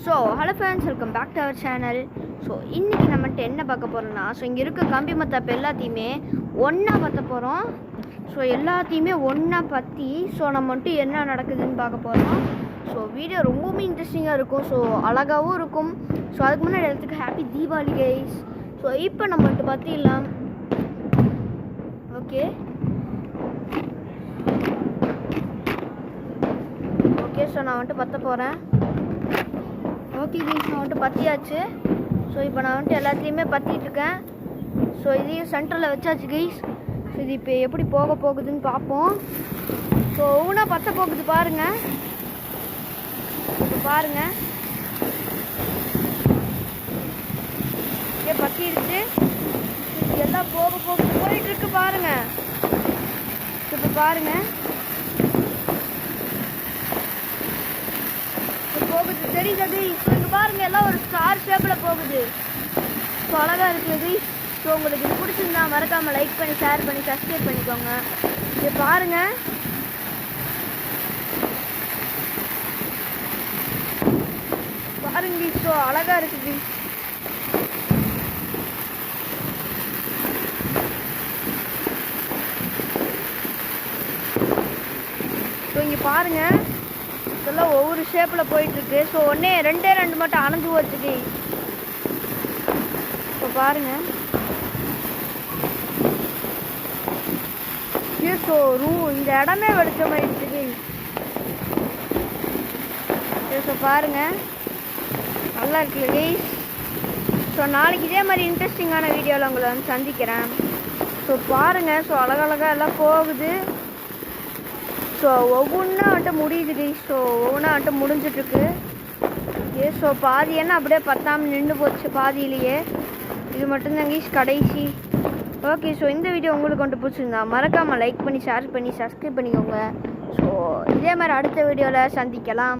So hello friends, welcome back to our channel. So இன்றைக்கி நம்மகிட்ட என்ன பார்க்க போகிறோம்னா, ஸோ இங்கே இருக்க கம்பி மத்தாப்பு எல்லாத்தையுமே ஒன்றா பற்ற போகிறோம். ஸோ எல்லாத்தையுமே ஒன்றா பற்றி ஸோ நம்ம வந்துட்டு என்ன நடக்குதுன்னு பார்க்க போகிறோம். ஸோ வீடியோ ரொம்பவுமே இன்ட்ரெஸ்டிங்காக இருக்கும், ஸோ அழகாகவும் இருக்கும். ஸோ அதுக்கு முன்னாடி எல்லாத்துக்கும் ஹாப்பி தீபாவளி கைஸ். ஸோ இப்போ நம்ம வந்துட்டு பார்த்திடலாம். ஓகே ஸோ நான் வந்துட்டு பற்ற போகிறேன். ஓகே கைஸ், நான் வந்துட்டு பற்றியாச்சு. ஸோ இப்போ நான் வந்துட்டு எல்லாத்துலேயுமே பற்றிட்டுருக்கேன். ஸோ இதையும் சென்டரில் வச்சாச்சு கைஸ். ஸோ இது இப்போ எப்படி போக போகுதுன்னு பார்ப்போம். ஸோ ஒவ்வொன்றா பற்ற போகுது பாருங்கள். இப்போ பாருங்கள், பற்றிடுச்சு. இது எல்லாம் போயிட்டுருக்கு பாருங்கள். இப்போ பாருங்கள் போகுது, தெரியுது. ஸோ இங்கே பாருங்கள், எல்லாம் ஒரு ஸ்டார் ஷேப்பில் போகுது. ஸோ அழகாக இருக்குது. ஸோ உங்களுக்கு இது பிடிச்சிருந்தா மறக்காமல் லைக் பண்ணி ஷேர் பண்ணி சப்ஸ்கிரைப் பண்ணிக்கோங்க. இது பாருங்கள், பாருங்க. ஸோ அழகாக இருக்குது. ஸோ இங்கே பாருங்கள், இதெல்லாம் ஒவ்வொரு ஷேப்பில் போயிட்டுருக்கு. ஸோ ரெண்டே மட்டும் அணைஞ்சு போச்சுது. இப்போ பாருங்கள், ஸோ இந்த இடமே வெளிச்சமாயிடுச்சு. ஸோ பாருங்கள், நல்லா இருக்குல்ல கைஸ். ஸோ நாளைக்கு இதே மாதிரி இன்ட்ரெஸ்டிங்கான வீடியோவில் உங்களை வந்து சந்திக்கிறேன். ஸோ பாருங்கள், ஸோ அழகழகாக எல்லாம் போகுது. ஸோ ஒவ்வொன்றா வந்துட்டு முடியுது கைஸ். ஸோ ஒவ்வொன்றா வந்துட்டு முடிஞ்சிட்ருக்கு. ஸோ பாதி என்ன அப்படியே பத்தாமல் நின்று போச்சு பாதியிலேயே. இது மட்டும்தான் கைஸ் கடைசி. ஓகே, ஸோ இந்த வீடியோ உங்களுக்கு வந்துட்டு பிடிச்சிருந்தா மறக்காமல் லைக் பண்ணி ஷேர் பண்ணி சப்ஸ்கிரைப் பண்ணிக்கோங்க. ஸோ இதே மாதிரி அடுத்த வீடியோவில் சந்திக்கலாம்.